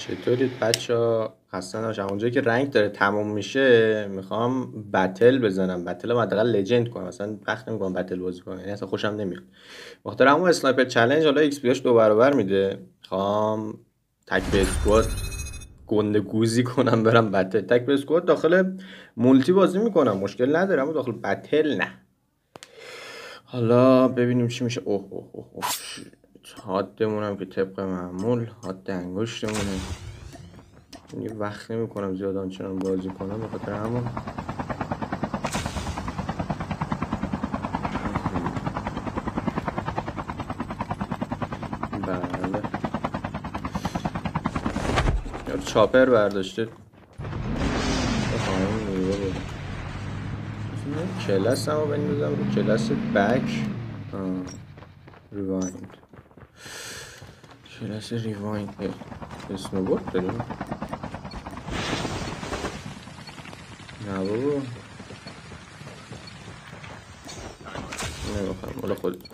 چطورید بچه‌ها؟ خسته نباشم. اونجایی که رنگ داره تموم میشه میخوام بتل بزنم. بتل هم حداقل لجند کنم. مثلا وقت نمیکنم بتل بازی کنم، یعنی اصلا خوشم نمیاد. بخاطر همون اسنایپر چالش حالا ایکس پیاش 2 برابر میده. میخوام تک به اسکواد گنده گوزی کنم برم بتل. تک به اسکواد داخل مولتی بازی میکنم، مشکل نداره، اما داخل بتل نه. حالا ببینیم چی میشه. اوه اوه اوه اوه. حادمون هم که طبق معمول حاد انگشتمونه. یه وقت نمی کنم زیاد آنچنان بازی کنم، به خاطر همون بله یاد چاپر برداشته بخواهم نیوه بود. کلاس هم رو بندازم رو کلاس بک. ریوایند، کلاس ریوایند. اسمو بود داریم؟ نه بابا نمیخوام، مال خود.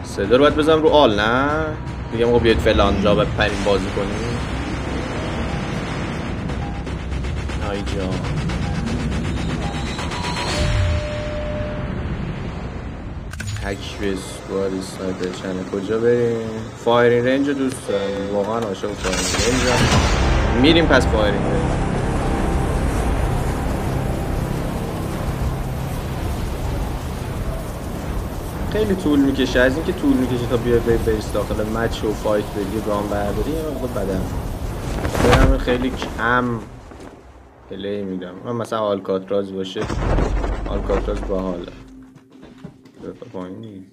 صدا رو باید بزنم رو آل، نه میگم آقا بیاید فلان جا بپریم بازی کنیم. آی جان تک به اسکواد سنایپر چنه. کجا بریم؟ فایرین رنج رو دوست دارم، واقعا عاشق فایرین رنج هم. میریم پس فایرین رنج. خیلی طول میکشه، از اینکه طول میکشه تا بیای بریز داخل مچ و فایت بگی گام برداری یه مقدار بدم برم. خیلی کم پلی میدم. من مثلا آلکاتراز باشه، آلکاتراز باحاله. بفا پایین نیست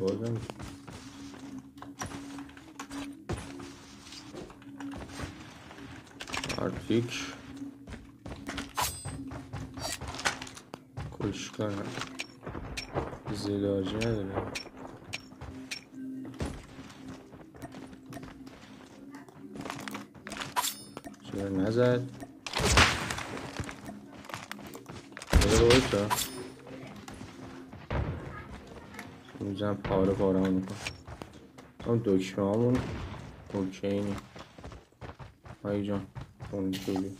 بازم. آرتیک کشکار زیدارجی نداره. چرا نزد؟ چرا بایستا؟ میزنم پاره پاره همون میکن. هم دکمه همون اوکی نی. هایی جان خوندی شدی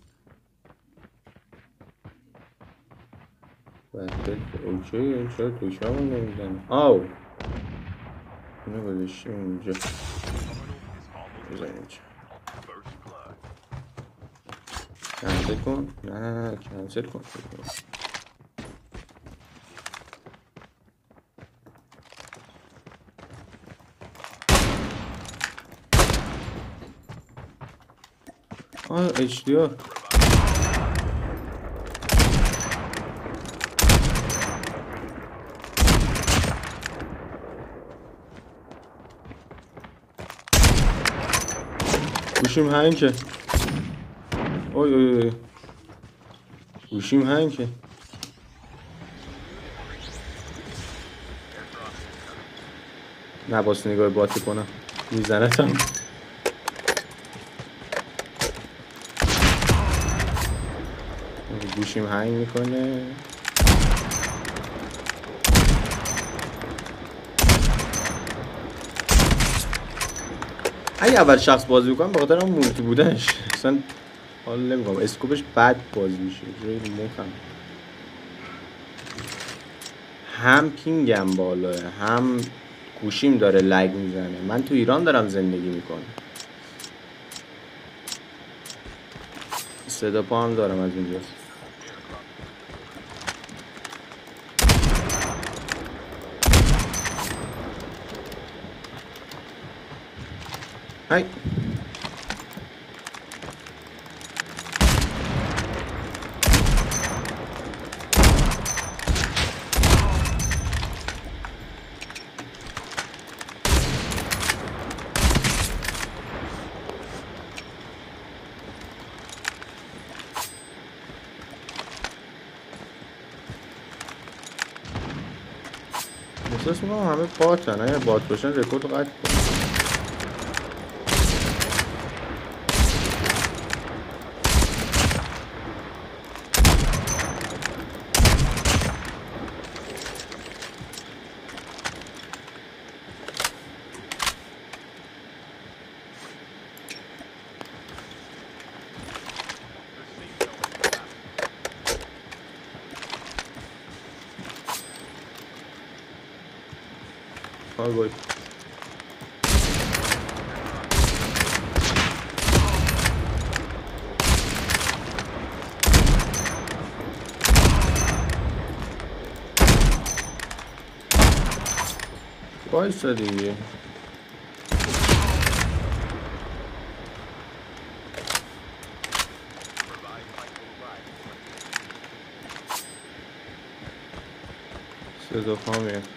بسته اوکی. چرا دکمه همون نمیزنی؟ آو اینو گذاشتیم اینجا، بزن اینجا. کنسل کن. نه کنسل کن. HDR گوشیم هنگه. اوی اوی اوی گوشیم هنگه. نباس نگاه باتی کنم میزنتم. گوشیم هنگ میکنه. اگه اول شخص بازی بکنم به خاطر هم مولتی بودنش اصلا حال نمیکنم. اسکوپش بد بازی میشه جوی مخم. هم پینگم بالاه هم گوشیم داره لگ میزنه. من تو ایران دارم زندگی میکنم، صدا پا هم دارم از اینجا. های احساس میکنم همه باتن. اگه بات باشن رکورد قطع کنم. گل. وایسا دیگه. صدا پا میاد.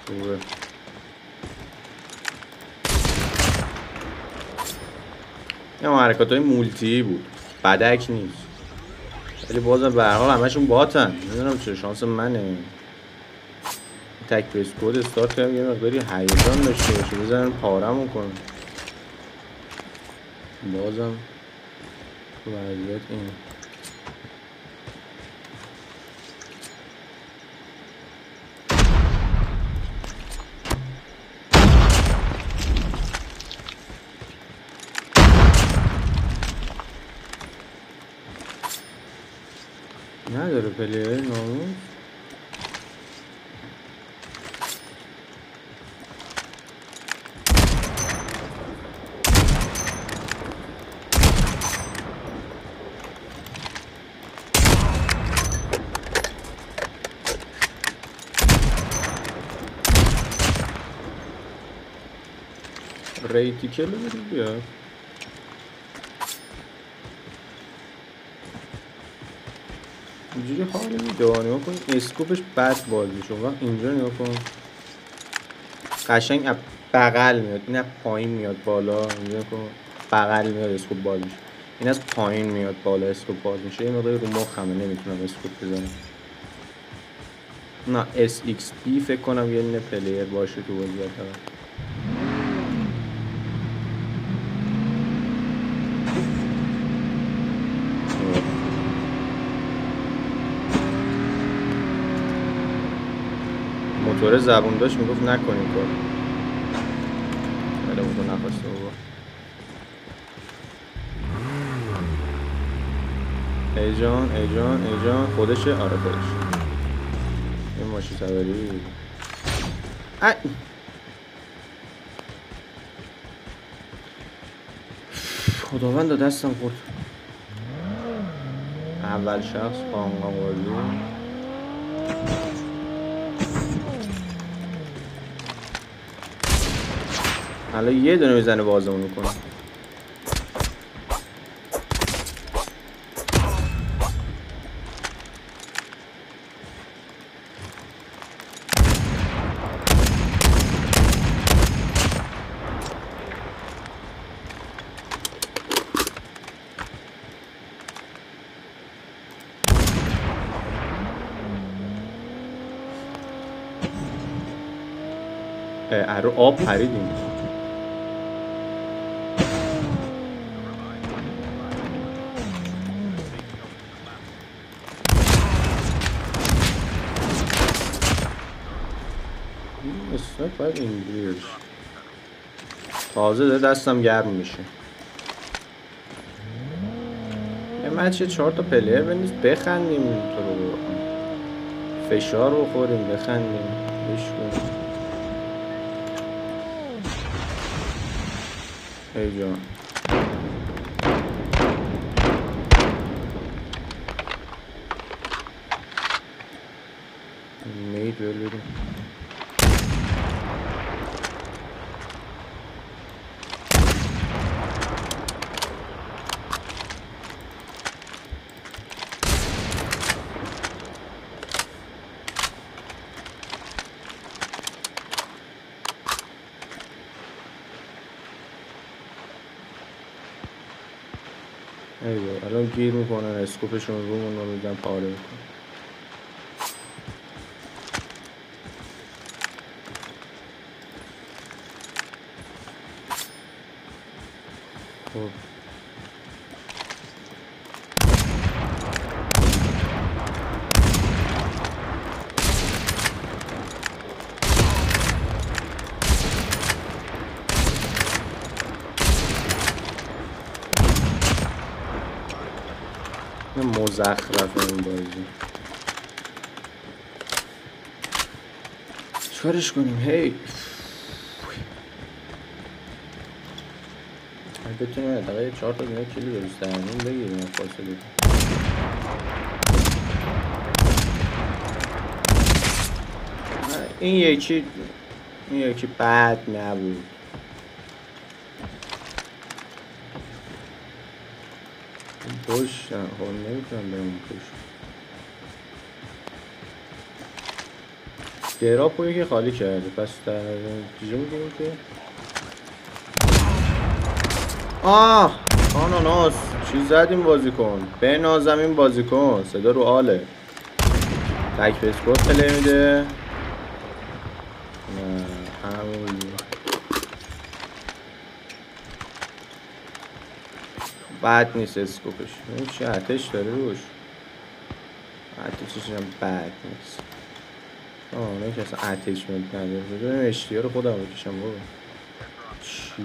خوبه. این حرکات های مولتی بود، بدک نیست، ولی بازم به هر حال همشون باتن. نمیدونم چه شانس منه. تک به اسکود استارت کردم یه مقداری هیجان داشته باشه، بزنن پارمون کنن. بازم وضعیت اینه. نداره پلیر ناموس. ریتیکل رو برید بیاد. اینجوری حال میده. نگاه کن اسکوپش بد باز میشه. اینجا نگاه کن قشنگ بغل میاد، این از پایین میاد بالا. اینجا کن بغل میاد اسکوپ باز میشه، این از پایین میاد بالا اسکوپ باز میشه. این مقدار رو مخمه نمیتونم اسکوپ بزنم. نه SXP فکر کنم یه نه پلیر باشه تو وضعیت موتور زبون داشت میگفت نکنیم کار، ولی موتور نخواسته بابا. ایجان ایجان ایجان خودشه. آره خودشه. این ماشین سواری خداوند دستم خورد. اول شخص پانگاوازی. الان یه دونه میزنه بازمون میکنه. رو آب پریدیم. اسنایپ باید اینجوری بشه. تازه داره دستم گرم میشه. یه مچه 4 تا پلیر بندیز بخندیم. تو رو فشار رو خوریم بخندیم بشکنیم. ای جان مید ول بدیم. ایوه الان گیر میکنن اسکوپشون رومون رو میدن پاره میکنن. خب مزخرف این بازی. چیکارش کنیم؟ هی بتونیم حداقل 4 تا دونه کیلو درست درمون بگیریم فاصله. این یکی بد نبود. پشت خب نمیتونم برم پشت. گراپو یکی خالی کرده، پس در نتیجه میگیم که آناناس چی زدیم بازیکن؟ بنازم این بازیکن صدا رو آله. تک پسکوت پلی میده. نه همون بد نیست اسکوپش. این چه آتش داره روش؟ آتشش هم بد نیست. نه که اصلا اتچمنت نداره. بذاریم اشتیا رو خودم بکشم بابا. چی؟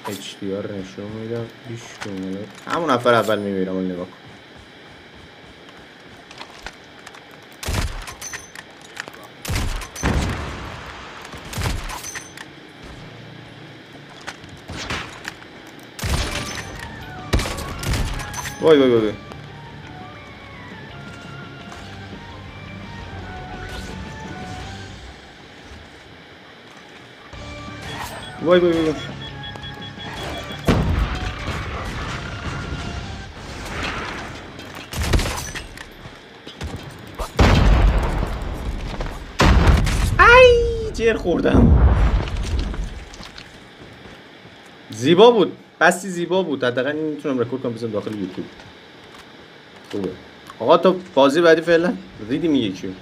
HDR نشون میدم. همون نفر اول میمیرم. اون نگاه کن. وای وای وای وای وای وای. ای جر خوردم. زیبا بود. بسی زیبا بود. حداقل این میتونم رکورد کنم بزنم داخل یوتیوب. خوبه. آقا تو بازی بعدی فعلا ریدی میگه چی؟